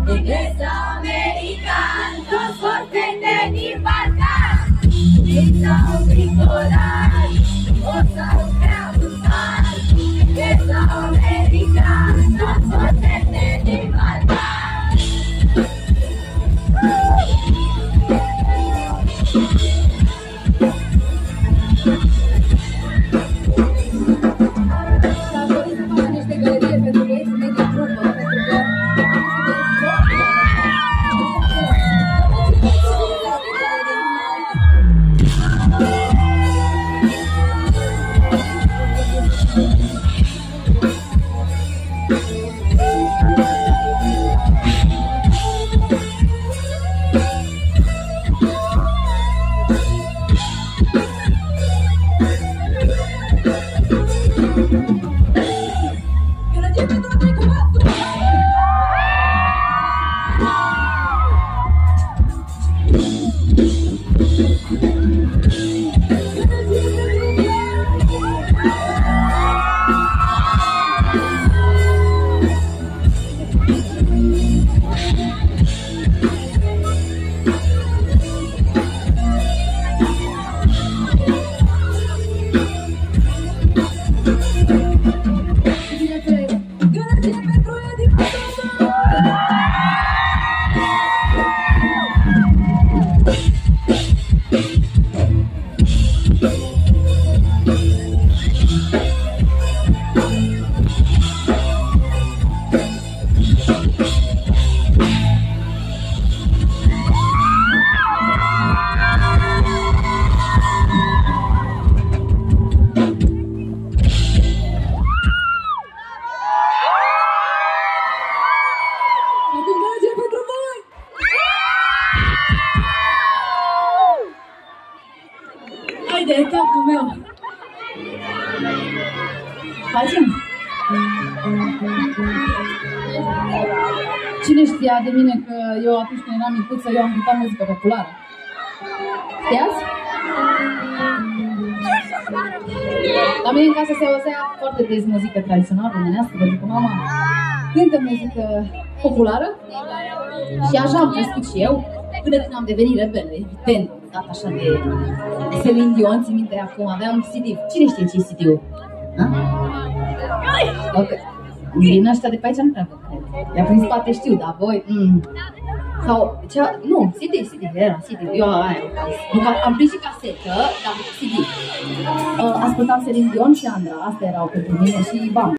Iglesia americana, los fortetes ni Balcán. Iglesia agrícola, cosa creativa. Iglesia americana, los fortetes ni Balcán. De capul meu. Facem? Cine știa de mine că eu atunci când eram micuță, eu am cântat muzică populară? Știați? La mine în casă se auzea foarte des muzică tradițională românească, pentru că mama cântă muzică populară și așa am crescut și eu, până când am devenit rebelă, evident, dat așa de Celine Dion, țin minte acum, aveam CD. Cine știe ce e CD-ul? Ok. Din ăștia de pe aici nu prea vă cred. De-a prin spate știu, dar voi... Sau, cea... Nu, CD, era CD. Eu aia am prins și casetă, dar CD. Ascultam Celine Dion și Andra, astea erau pentru mine și bam.